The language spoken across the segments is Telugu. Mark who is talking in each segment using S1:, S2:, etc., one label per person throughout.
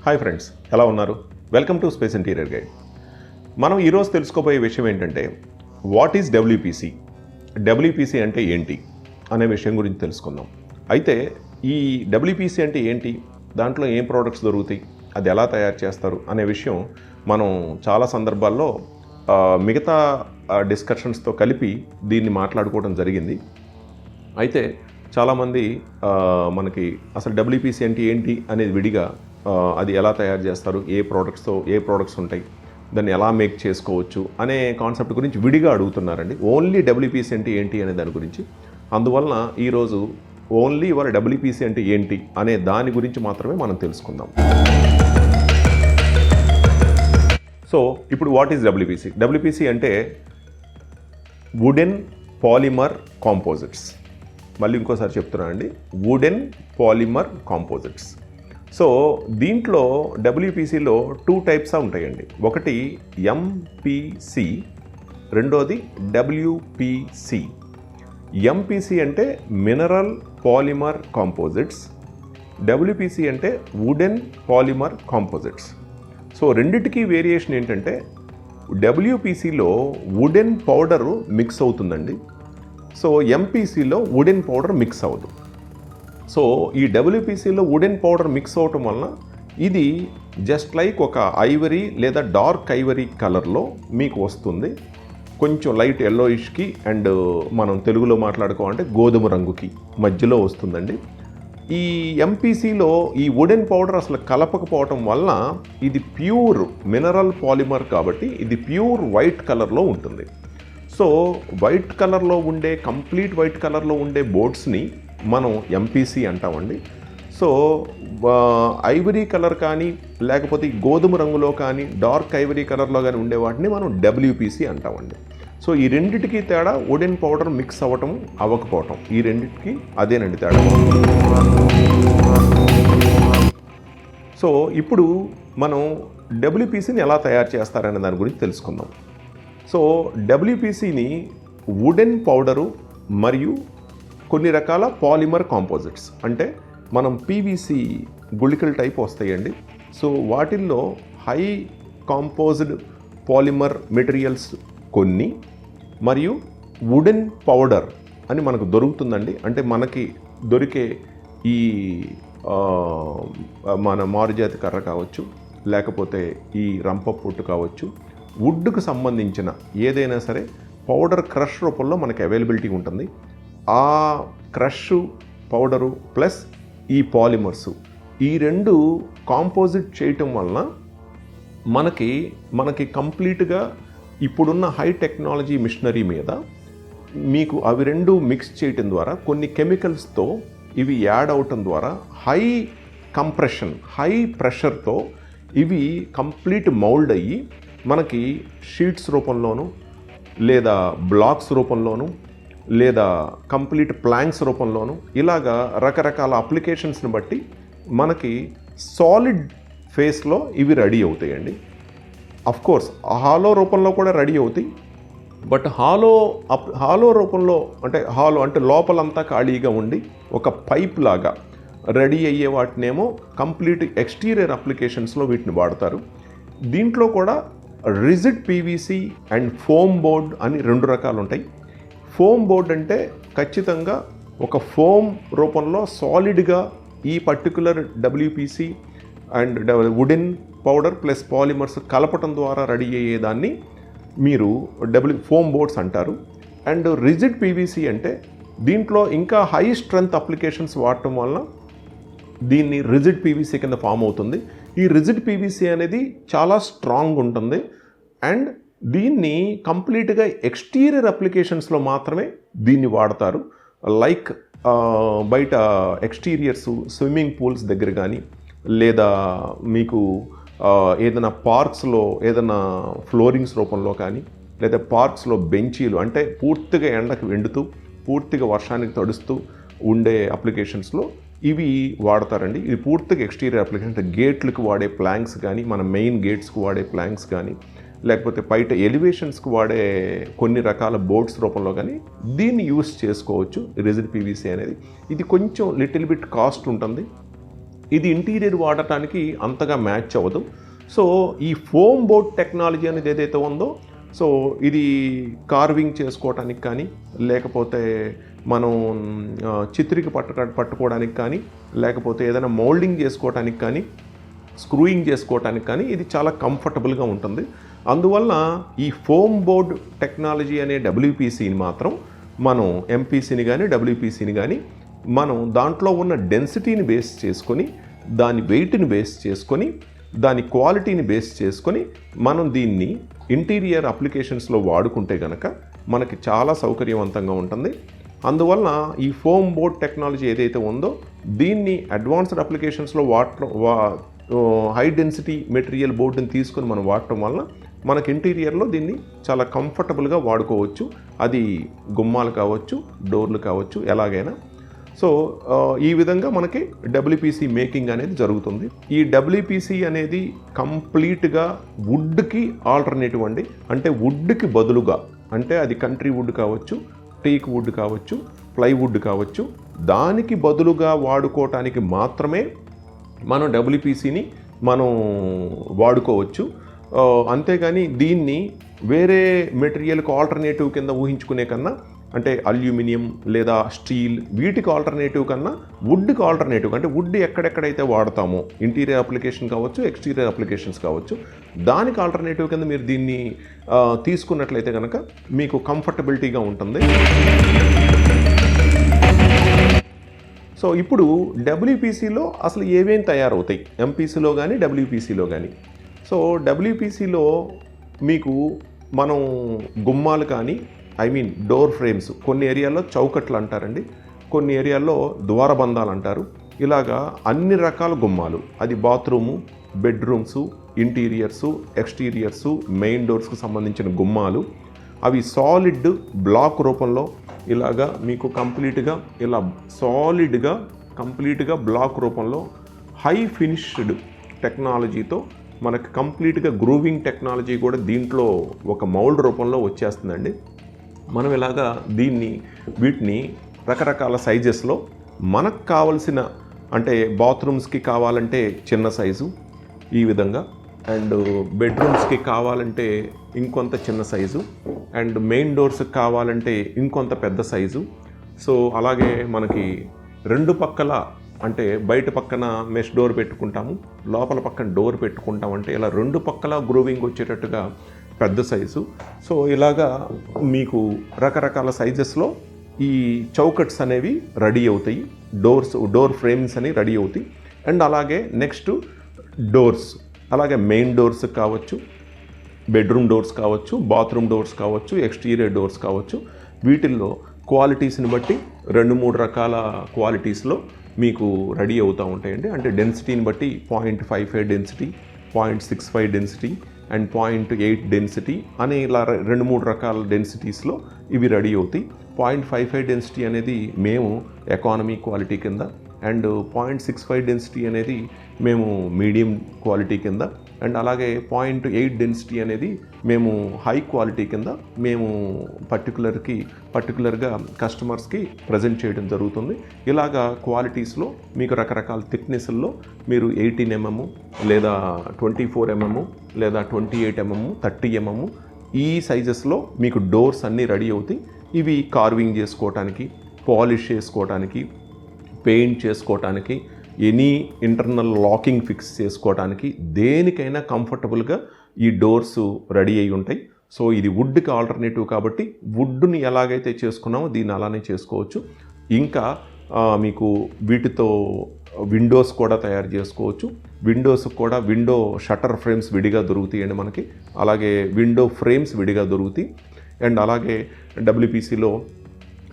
S1: హాయ్ ఫ్రెండ్స్, ఎలా ఉన్నారు? Welcome to space interior guide. మనం ఈరోజు తెలుసుకోబోయే విషయం ఏంటంటే వాట్ ఈజ్ డబ్ల్యూపీసీ, డబ్ల్యూపీసీ అంటే ఏంటి అనే విషయం గురించి తెలుసుకుందాం. అయితే ఈ డబ్ల్యూపీసీ అంటే ఏంటి, దాంట్లో ఏం ప్రోడక్ట్స్ దొరుకుతాయి, అది ఎలా తయారు చేస్తారు అనే విషయం మనం చాలా సందర్భాల్లో మిగతా డిస్కషన్స్తో కలిపి దీన్ని మాట్లాడుకోవడం జరిగింది. అయితే చాలామంది మనకి అసలు డబ్ల్యూపీసీ అంటే ఏంటి అనేది విడిగా, అది ఎలా తయారు చేస్తారు, ఏ ప్రోడక్ట్స్ ఉంటాయి, దాన్ని ఎలా మేక్ చేసుకోవచ్చు అనే కాన్సెప్ట్ గురించి విడిగా అడుగుతున్నారండి. ఓన్లీ డబ్ల్యూపీసీ అంటే ఏంటి అనే దాని గురించి. అందువలన ఈరోజు ఓన్లీ ఇవాళ డబ్ల్యూపీసీ అంటే ఏంటి అనే దాని గురించి మాత్రమే మనం తెలుసుకుందాం. సో ఇప్పుడు వాట్ ఈజ్ డబ్ల్యూపీసీ? డబ్ల్యూపీసీ అంటే వుడెన్ పాలిమర్ కాంపోజిట్స్. మళ్ళీ ఇంకోసారి చెప్తున్నా అండి, వుడెన్ పాలిమర్ కాంపోజిట్స్. సో దీంట్లో డబ్ల్యూపీసీలో 2 టైప్స్ ఉంటాయండి. ఒకటి ఎంపీసీ, రెండోది డబ్ల్యూపీసీ. ఎంపీసీ అంటే మినరల్ పాలిమర్ కాంపోజిట్స్, డబ్ల్యూపీసీ అంటే వుడెన్ పాలిమర్ కాంపోజిట్స్. సో రెండిటికి వేరియేషన్ ఏంటంటే డబ్ల్యూపీసీలో వుడెన్ పౌడరు మిక్స్ అవుతుందండి. సో ఎంపీసీలో వుడెన్ పౌడర్ మిక్స్ అవ్వదు. సో ఈ డబ్ల్యూపీసీలో వుడెన్ పౌడర్ మిక్స్ అవటం వలన ఇది జస్ట్ లైక్ ఒక ఐవరీ లేదా డార్క్ ఐవరీ కలర్లో మీకు వస్తుంది. కొంచెం లైట్ ఎల్లోయిష్కి అండ్ మనం తెలుగులో మాట్లాడుకోవాలంటే గోధుమ రంగుకి మధ్యలో వస్తుందండి. ఈ ఎంపీసీలో ఈ వుడెన్ పౌడర్ అసలు కలపకపోవటం వలన ఇది ప్యూర్ మినరల్ పాలిమర్ కాబట్టి ఇది ప్యూర్ వైట్ కలర్లో ఉంటుంది. సో వైట్ కలర్లో ఉండే, కంప్లీట్ వైట్ కలర్లో ఉండే బోర్డ్స్ని మనం ఎంపీసీ అంటామండి. సో ఐవరీ కలర్ కానీ లేకపోతే గోధుమ రంగులో కానీ డార్క్ ఐవరీ కలర్లో కానీ ఉండే వాటిని మనం డబ్ల్యూపీసీ అంటామండి. సో ఈ రెండిటికి తేడా వుడెన్ పౌడర్ మిక్స్ అవ్వటం అవ్వకపోవటం, ఈ రెండిటికి అదేనండి తేడా. సో ఇప్పుడు మనం డబ్ల్యూపీసీని ఎలా తయారు చేస్తారనే దాని గురించి తెలుసుకుందాం. సో డబ్ల్యూపీసీని వుడెన్ పౌడరు మరియు కొన్ని రకాల పాలిమర్ కాంపోజిట్స్, అంటే మనం పీవీసీ గుళికల టైప్ వస్తాయండి. సో వాటిల్లో హై కాంపోజ్డ్ పాలిమర్ మెటీరియల్స్ కొన్ని, మరియు వుడెన్ పౌడర్ అని మనకు దొరుకుతుందండి. అంటే మనకి దొరికే ఈ మన మారుజాతి కర్ర కావచ్చు, లేకపోతే ఈ రంప పొట్టు కావచ్చు, వుడ్కు సంబంధించిన ఏదైనా సరే పౌడర్ క్రష్ రూపంలో మనకి అవైలబిలిటీ ఉంటుంది. ఆ క్రష్ పౌడరు ప్లస్ ఈ పాలిమర్సు, ఈ రెండు కాంపోజిట్ చేయటం వలన మనకి కంప్లీట్గా ఇప్పుడున్న హై టెక్నాలజీ మిషనరీ మీద మీకు అవి రెండు మిక్స్ చేయటం ద్వారా కొన్ని కెమికల్స్తో ఇవి యాడ్ అవటం ద్వారా హై కంప్రెషన్, హై ప్రెషర్తో ఇవి కంప్లీట్ మౌల్డ్ అయ్యి మనకి షీట్స్ రూపంలోను, లేదా బ్లాక్స్ రూపంలోను, లేదా కంప్లీట్ ప్లాంక్స్ రూపంలోను, ఇలాగా రకరకాల అప్లికేషన్స్ని బట్టి మనకి సాలిడ్ ఫేస్లో ఇవి రెడీ అవుతాయండి. అఫ్కోర్స్ హాలో రూపంలో కూడా రెడీ అవుతాయి. బట్ హాలో రూపంలో అంటే లోపలంతా ఖాళీగా ఉండి ఒక పైప్ లాగా రెడీ అయ్యే వాటినేమో కంప్లీట్ ఎక్స్టీరియర్ అప్లికేషన్స్లో వీటిని వాడతారు. దీంట్లో కూడా rigid PVC and foam board అని 2 రకాలు ఉంటాయి. ఫోమ్ బోర్డ్ అంటే ఖచ్చితంగా ఒక ఫోమ్ రూపంలో సాలిడ్గా ఈ particular WPC and wooden powder plus polymers కలపటం ద్వారా రెడీ అయ్యేదాన్ని మీరు ఫోమ్ బోర్డ్స్ అంటారు. అండ్ రిజిడ్ పీవీసీ అంటే దీంట్లో ఇంకా హై స్ట్రెంగ్త్ అప్లికేషన్స్ వాడటం వలన దీన్ని రిజిడ్ పీవీసీ కింద ఫామ్ అవుతుంది. ఈ రిజిడ్ పీవీసీ అనేది చాలా స్ట్రాంగ్ ఉంటుంది అండ్ దీన్ని కంప్లీట్గా ఎక్స్టీరియర్ అప్లికేషన్స్లో మాత్రమే దీన్ని వాడతారు. లైక్ బయట ఎక్స్టీరియర్స్, స్విమ్మింగ్ పూల్స్ దగ్గర కానీ, లేదా మీకు ఏదైనా పార్క్స్లో ఏదైనా ఫ్లోరింగ్స్ రూపంలో కానీ, లేదా పార్క్స్లో బెంచీలు, అంటే పూర్తిగా ఎండకు ఎండుతూ పూర్తిగా వర్షానికి తడుస్తూ ఉండే అప్లికేషన్స్లో ఇవి వాడతారండి. ఇది పూర్తిగా ఎక్స్టీరియర్ అప్లికేషన్, అంటే గేట్లకు వాడే ప్లాంక్స్ కానీ, మన మెయిన్ గేట్స్కి వాడే ప్లాంక్స్ కానీ, లేకపోతే బయట ఎలివేషన్స్కి వాడే కొన్ని రకాల బోర్డ్స్ రూపంలో కానీ దీన్ని యూస్ చేసుకోవచ్చు రిజిడ్ పీవీసీ అనేది. ఇది కొంచెం లిటిల్ బిట్ కాస్ట్ ఉంటుంది. ఇది ఇంటీరియర్ వాడటానికి అంతగా మ్యాచ్ అవ్వదు. సో ఈ ఫోమ్ బోర్డ్ టెక్నాలజీ అనేది ఏదైతే ఉందో, సో ఇది కార్వింగ్ చేసుకోవటానికి కానీ, లేకపోతే మనం చిత్రికి పట్టుకోవడానికి కానీ, లేకపోతే ఏదైనా మోల్డింగ్ చేసుకోవటానికి కానీ, స్క్రూయింగ్ చేసుకోవటానికి కానీ ఇది చాలా కంఫర్టబుల్గా ఉంటుంది. అందువల్ల ఈ ఫోమ్ బోర్డ్ టెక్నాలజీ అనే WPCని మాత్రం మనం MPCని కానీ WPCని కానీ మనం దాంట్లో ఉన్న డెన్సిటీని బేస్ చేసుకొని, దాని వెయిట్ని బేస్ చేసుకొని, దాని క్వాలిటీని బేస్ చేసుకొని మనం దీన్ని ఇంటీరియర్ అప్లికేషన్స్లో వాడుకుంటే కనుక మనకి చాలా సౌకర్యవంతంగా ఉంటుంది. అందువల్ల ఈ ఫోమ్ బోర్డ్ టెక్నాలజీ ఏదైతే ఉందో దీన్ని అడ్వాన్స్డ్ అప్లికేషన్స్లో హై డెన్సిటీ మెటీరియల్ బోర్డుని తీసుకొని మనం వాడటం వలన మనకి ఇంటీరియర్లో దీన్ని చాలా కంఫర్టబుల్గా వాడుకోవచ్చు. అది గుమ్మాలు కావచ్చు, డోర్లు కావచ్చు, ఎలాగైనా. సో ఈ విధంగా మనకి WPC మేకింగ్ అనేది జరుగుతుంది. ఈ WPC అనేది కంప్లీట్గా వుడ్కి ఆల్టర్నేటివ్ అండి. అంటే వుడ్కి బదులుగా, అంటే అది కంట్రీ వుడ్ కావచ్చు, టేక్ వుడ్ కావచ్చు, ప్లైవుడ్ కావచ్చు, దానికి బదులుగా వాడుకోవటానికి మాత్రమే మనం WPCని మనం వాడుకోవచ్చు. అంతేగాని దీన్ని వేరే మెటీరియల్కి ఆల్టర్నేటివ్ కింద ఊహించుకునే కన్నా, అంటే అల్యూమినియం లేదా స్టీల్ వీటికి ఆల్టర్నేటివ్ కన్నా వుడ్కి ఆల్టర్నేటివ్, అంటే వుడ్ ఎక్కడెక్కడైతే వాడతామో ఇంటీరియర్ అప్లికేషన్ కావచ్చు, ఎక్స్టీరియర్ అప్లికేషన్స్ కావచ్చు, దానికి ఆల్టర్నేటివ్ కింద మీరు దీన్ని తీసుకున్నట్లయితే కనుక మీకు కంఫర్టబిలిటీగా ఉంటుంది. సో ఇప్పుడు WPCలో అసలు ఏమేం తయారవుతాయి, MPCలో కానీ WPCలో కానీ. సో WPCలో మీకు మనం గుమ్మాలు కానీ, డోర్ ఫ్రేమ్స్, కొన్ని ఏరియాల్లో చౌకట్లు అంటారండి, కొన్ని ఏరియాల్లో ద్వారబంధాలు అంటారు. ఇలాగా అన్ని రకాల గుమ్మాలు, అది బాత్రూము, బెడ్రూమ్సు, ఇంటీరియర్సు, ఎక్స్టీరియర్సు, మెయిన్ డోర్స్కి సంబంధించిన గుమ్మాలు, అవి సాలిడ్ బ్లాక్ రూపంలో ఇలాగా మీకు కంప్లీట్గా ఇలా సాలిడ్గా కంప్లీట్గా బ్లాక్ రూపంలో హై ఫినిష్డ్ టెక్నాలజీతో మనకి కంప్లీట్గా గ్రూవింగ్ టెక్నాలజీ కూడా దీంట్లో ఒక మౌల్డ్ రూపంలో వచ్చేస్తుందండి. మనం ఇలాగా వీటిని రకరకాల సైజెస్లో మనకు కావలసిన, అంటే బాత్రూమ్స్కి కావాలంటే చిన్న సైజు ఈ విధంగా, అండ్ బెడ్రూమ్స్కి కావాలంటే ఇంకొంత చిన్న సైజు, అండ్ మెయిన్ డోర్స్కి కావాలంటే ఇంకొంత పెద్ద సైజు. సో అలాగే మనకి రెండు పక్కల, అంటే బయట పక్కన మెష్ డోర్ పెట్టుకుంటాము, లోపల పక్కన డోర్ పెట్టుకుంటామంటే ఇలా రెండు పక్కల గ్రూవింగ్ వచ్చేటట్టుగా పెద్ద సైజు. సో ఇలాగా మీకు రకరకాల సైజెస్లో ఈ చౌకట్స్ అనేవి రెడీ అవుతాయి, డోర్ ఫ్రేమ్స్ అని రెడీ అవుతాయి. అండ్ అలాగే నెక్స్ట్ డోర్స్, అలాగే మెయిన్ డోర్స్ కావచ్చు, బెడ్రూమ్ డోర్స్ కావచ్చు, బాత్రూమ్ డోర్స్ కావచ్చు, ఎక్స్టీరియర్ డోర్స్ కావచ్చు, వీటిల్లో క్వాలిటీస్ని బట్టి 2-3 రకాల క్వాలిటీస్లో మీకు రెడీ అవుతూ ఉంటాయండి. అంటే డెన్సిటీని బట్టి 0.55 డెన్సిటీ, 0.65 డెన్సిటీ అండ్ 0.8 డెన్సిటీ అని ఇలా 2-3 రకాల డెన్సిటీస్లో ఇవి రెడీ అవుతాయి. 0.55 డెన్సిటీ అనేది మేము ఎకానమీ క్వాలిటీ కింద, అండ్ 0.65 డెన్సిటీ అనేది మేము మీడియం క్వాలిటీ కింద, అండ్ అలాగే 0.8 డెన్సిటీ అనేది మేము హై క్వాలిటీ కింద మేము పర్టికులర్గా కస్టమర్స్కి ప్రజెంట్ చేయడం జరుగుతుంది. ఇలాగా క్వాలిటీస్లో మీకు రకరకాల థిక్నెస్ల్లో మీరు 18 mm లేదా 24 mm లేదా 28 mm 30 mm ఈ సైజెస్లో మీకు డోర్స్ అన్నీ రెడీ అవుతాయి. ఇవి కార్వింగ్ చేసుకోవటానికి, పాలిష్ చేసుకోవటానికి, పెయింట్ చేసుకోవటానికి, ఎనీ ఇంటర్నల్ లాకింగ్ ఫిక్స్ చేసుకోవడానికి, దేనికైనా కంఫర్టబుల్గా ఈ డోర్స్ రెడీ అయి ఉంటాయి. సో ఇది వుడ్కి ఆల్టర్నేటివ్ కాబట్టి వుడ్ని ఎలాగైతే చేసుకున్నామో దీన్ని అలానే చేసుకోవచ్చు. ఇంకా మీకు వీటితో విండోస్ కూడా తయారు చేసుకోవచ్చు. విండోస్ కూడా విండో షట్టర్ ఫ్రేమ్స్ విడిగా దొరుకుతాయండి మనకి, అలాగే విండో ఫ్రేమ్స్ విడిగా దొరుకుతాయి. అండ్ అలాగే WPCలో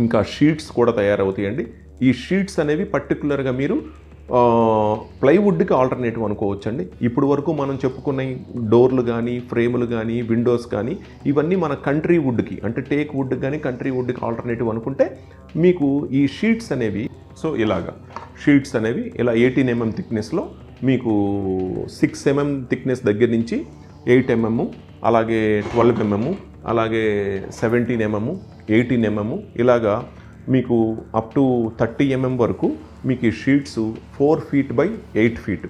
S1: ఇంకా షీట్స్ కూడా తయారవుతాయండి. ఈ షీట్స్ అనేవి పర్టికులర్గా మీరు ప్లైవుడ్కి ఆల్టర్నేటివ్ అనుకోవచ్చండి. ఇప్పుడు వరకు మనం చెప్పుకున్న డోర్లు కానీ, ఫ్రేములు కానీ, విండోస్ కానీ ఇవన్నీ మన కంట్రీ వుడ్కి, అంటే టేక్ వుడ్కి కానీ కంట్రీ వుడ్కి ఆల్టర్నేటివ్ అనుకుంటే మీకు ఈ షీట్స్ అనేవి, సో ఇలాగా షీట్స్ అనేవి ఇలా 18 mm థిక్నెస్లో మీకు 6 mm థిక్నెస్ దగ్గర నుంచి 8 mm, అలాగే 12 mm, అలాగే 17 mm, 18 mm ఇలాగా మీకు అప్ టు 30 mm వరకు మీకు ఈ షీట్స్ 4 feet by 8 feet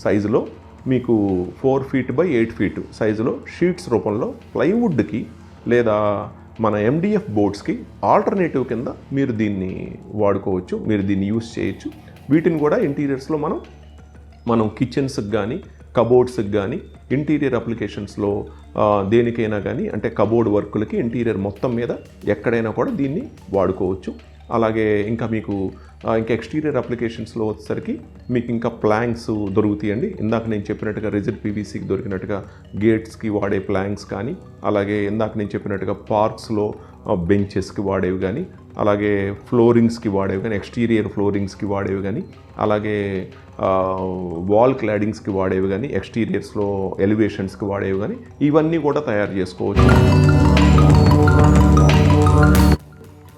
S1: సైజులో మీకు 4 feet by 8 feet సైజులో షీట్స్ రూపంలో ప్లైవుడ్కి లేదా మన MDF బోర్డ్స్కి ఆల్టర్నేటివ్ కింద మీరు దీన్ని వాడుకోవచ్చు, మీరు దీన్ని యూస్ చేయొచ్చు. వీటిని కూడా ఇంటీరియర్స్లో మనం కిచెన్స్కి కానీ కబోర్డ్స్కి కానీ ఇంటీరియర్ అప్లికేషన్స్లో దేనికైనా కానీ అంటే కబోర్డ్ వర్కులకి ఇంటీరియర్ మొత్తం మీద ఎక్కడైనా కూడా దీన్ని వాడుకోవచ్చు. అలాగే ఇంకా మీకు ఇంకా ఎక్స్టీరియర్ అప్లికేషన్స్లో వచ్చేసరికి మీకు ఇంకా ప్లాంక్స్ దొరుకుతాయండి. ఇందాక నేను చెప్పినట్టుగా రిజిడ్ పీవీసీకి దొరికినట్టుగా గేట్స్కి వాడే ప్లాంక్స్ కానీ, అలాగే ఇందాక నేను చెప్పినట్టుగా పార్క్స్లో బెంచెస్కి వాడేవి కానీ, అలాగే ఫ్లోరింగ్స్కి వాడేవి కానీ, ఎక్స్టీరియర్ ఫ్లోరింగ్స్కి వాడేవి కానీ, అలాగే వాల్ క్లాడింగ్స్కి వాడేవి కానీ, ఎక్స్టీరియర్స్లో ఎలివేషన్స్కి వాడేవి కానీ, ఇవన్నీ కూడా తయారు చేసుకోవచ్చు.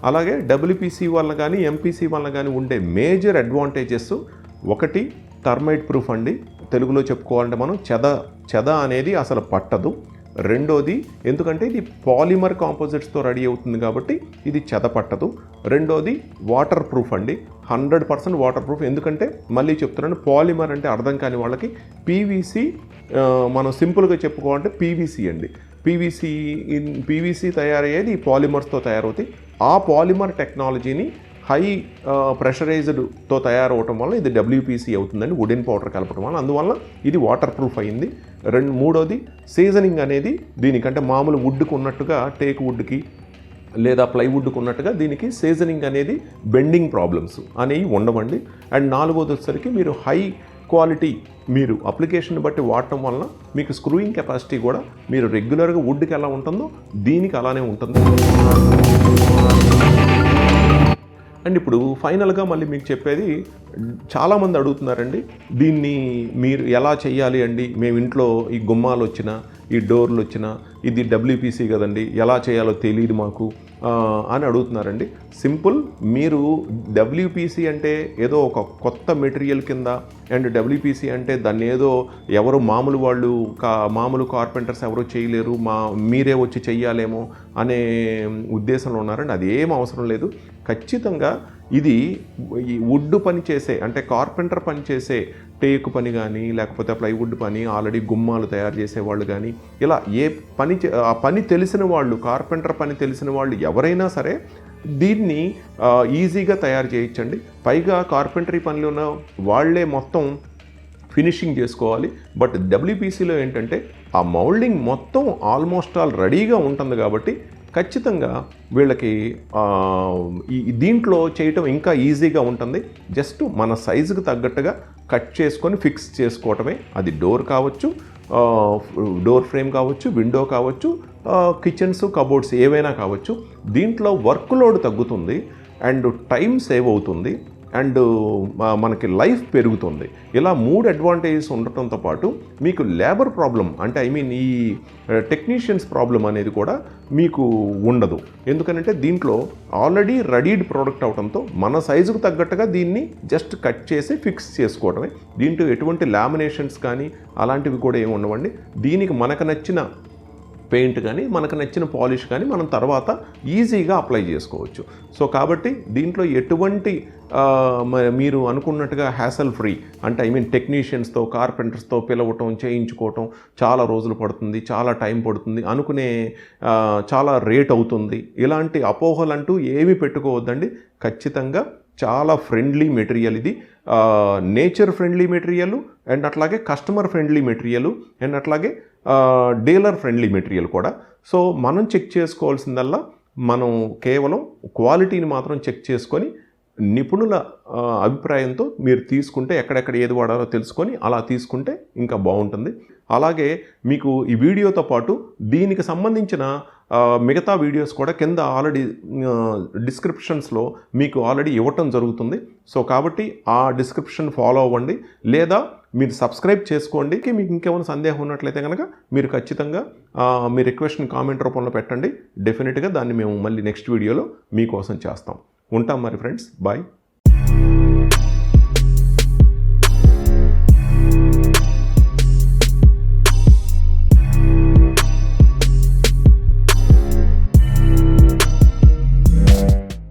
S1: అలాగే WPC వల్ల కానీ MPC వల్ల కానీ ఉండే మేజర్ అడ్వాంటేజెస్ ఒకటి టర్మైట్ ప్రూఫ్ అండి. తెలుగులో చెప్పుకోవాలంటే మనం చెద అనేది అసలు పట్టదు. రెండోది ఎందుకంటే ఇది పాలిమర్ కాంపోజిట్స్తో రెడీ అవుతుంది కాబట్టి ఇది చెద పట్టదు. రెండోది వాటర్ ప్రూఫ్ అండి, 100% వాటర్ ప్రూఫ్. ఎందుకంటే మళ్ళీ చెప్తున్నాను, పాలిమర్ అంటే అర్థం కాని వాళ్ళకి PVC మనం సింపుల్గా చెప్పుకోవాలంటే PVC అండి. పీవీసీ తయారయ్యేది ఈ పాలిమర్స్తో తయారవుతాయి. ఆ పాలిమర్ టెక్నాలజీని హై ప్రెషరైజ్డ్తో తయారవటం వల్ల ఇది WPC అవుతుందండి, వుడెన్ పౌడర్ కలపడం వల్ల. అందువల్ల ఇది వాటర్ ప్రూఫ్ అయింది. మూడోది సీజనింగ్ అనేది దీనికంటే మామూలు వుడ్కి ఉన్నట్టుగా టేక్ వుడ్కి లేదా ప్లైవుడ్కి ఉన్నట్టుగా దీనికి సీజనింగ్ అనేది బెండింగ్ ప్రాబ్లమ్స్ అనేవి ఉండవండి. అండ్ నాలుగోది వచ్చేసరికి మీరు హై క్వాలిటీ మీరు అప్లికేషన్ బట్టి వాడటం వలన మీకు స్క్రూయింగ్ కెపాసిటీ కూడా మీరు రెగ్యులర్గా వుడ్కి ఎలా ఉంటుందో దీనికి అలానే ఉంటుంది. అండ్ ఇప్పుడు ఫైనల్గా మళ్ళీ మీకు చెప్పేది, చాలామంది అడుగుతున్నారండి దీన్ని మీరు ఎలా చేయాలి అండి, మేము ఇంట్లో ఈ గుమ్మాలు వచ్చినా ఈ డోర్లు వచ్చినా ఇది WPC కదండి, ఎలా చేయాలో తెలియదు మాకు అని అడుగుతున్నారండి. సింపుల్, మీరు WPC అంటే ఏదో ఒక కొత్త మెటీరియల్ కింద, అండ్ WPC అంటే దాన్ని ఏదో ఎవరు మామూలు కార్పెంటర్స్ ఎవరో చేయలేరు, మీరే వచ్చి చెయ్యాలేమో అనే ఉద్దేశంలో ఉన్నారండి. అది ఏం అవసరం లేదు. ఖచ్చితంగా ఇది ఈ వుడ్ పని చేసే అంటే కార్పెంటర్ పని చేసే టేకు పని కానీ లేకపోతే ప్లైవుడ్ పని, ఆల్రెడీ గుమ్మాలు తయారు చేసేవాళ్ళు కానీ, ఇలా ఏ ఆ పని తెలిసిన వాళ్ళు, కార్పెంటర్ పని తెలిసిన వాళ్ళు ఎవరైనా సరే దీన్ని ఈజీగా తయారు చేయించండి. పైగా కార్పెంటరీ పనిలో ఉన్న వాళ్ళే మొత్తం ఫినిషింగ్ చేసుకోవాలి. బట్ WPCలో ఏంటంటే ఆ మౌల్డింగ్ మొత్తం ఆల్మోస్ట్ ఆల్ రెడీగా ఉంటుంది కాబట్టి ఖచ్చితంగా వీళ్ళకి దీంట్లో చేయటం ఇంకా ఈజీగా ఉంటుంది. జస్ట్ మన సైజుకి తగ్గట్టుగా కట్ చేసుకొని ఫిక్స్ చేసుకోవటమే. అది డోర్ కావచ్చు, డోర్ ఫ్రేమ్ కావచ్చు, విండో కావచ్చు, కిచెన్స్ కబోర్డ్స్ ఏవైనా కావచ్చు. దీంట్లో వర్క్ లోడ్ తగ్గుతుంది అండ్ టైం సేవ్ అవుతుంది అండ్ మనకి లైఫ్ పెరుగుతుంది. ఇలా 3 అడ్వాంటేజెస్ ఉండటంతో పాటు మీకు లేబర్ ప్రాబ్లం అంటే ఈ టెక్నీషియన్స్ ప్రాబ్లం అనేది కూడా మీకు ఉండదు. ఎందుకంటే దీంట్లో ఆల్రెడీ రెడీడ్ ప్రోడక్ట్ అవడంతో మన సైజుకు తగ్గట్టుగా దీన్ని జస్ట్ కట్ చేసి ఫిక్స్ చేసుకోవడమే. దీంట్లో ఎటువంటి లామినేషన్స్ కానీ అలాంటివి కూడా ఏమి ఉండవండి. దీనికి మనకు నచ్చిన పెయింట్ కానీ మనకు నచ్చిన పాలిష్ కానీ మనం తర్వాత ఈజీగా అప్లై చేసుకోవచ్చు. సో కాబట్టి దీంట్లో ఎటువంటి మీరు అనుకున్నట్టుగా హ్యాసల్ ఫ్రీ అంటే టెక్నీషియన్స్తో కార్పెంటర్స్తో పిలవటం చేయించుకోవటం చాలా రోజులు పడుతుంది, చాలా టైం పడుతుంది, అనుకునే చాలా రేట్ అవుతుంది, ఇలాంటి అపోహలు అంటూ ఏమీ పెట్టుకోవద్దండి. ఖచ్చితంగా చాలా ఫ్రెండ్లీ మెటీరియల్ ఇది, నేచర్ ఫ్రెండ్లీ మెటీరియల్ అండ్ అట్లాగే కస్టమర్ ఫ్రెండ్లీ మెటీరియల్ అండ్ అట్లాగే డీలర్ ఫ్రెండ్లీ మెటీరియల్ కూడా. సో మనం చెక్ చేసుకోవాల్సిందల్లా మనం కేవలం క్వాలిటీని మాత్రం చెక్ చేసుకొని నిపుణుల అభిప్రాయంతో మీరు తీసుకుంటే ఎక్కడెక్కడ ఏది వాడాలో తెలుసుకొని అలా తీసుకుంటే ఇంకా బాగుంటుంది. అలాగే మీకు ఈ వీడియోతో పాటు దీనికి సంబంధించిన మిగతా వీడియోస్ కూడా కింద ఆల్రెడీ డిస్క్రిప్షన్స్లో మీకు ఆల్రెడీ ఇవ్వటం జరుగుతుంది. సో కాబట్టి ఆ డిస్క్రిప్షన్ ఫాలో అవ్వండి లేదా మీరు సబ్స్క్రైబ్ చేసుకోండి. మీకు ఇంకేమైనా సందేహం ఉన్నట్లయితే కనుక మీరు ఖచ్చితంగా మీ రిక్వెస్ట్ని కామెంట్ రూపంలో పెట్టండి. డెఫినెట్గా దాన్ని మేము మళ్ళీ నెక్స్ట్ వీడియోలో మీకోసం చేస్తాం. ఉంటాం మరి ఫ్రెండ్స్, బాయ్.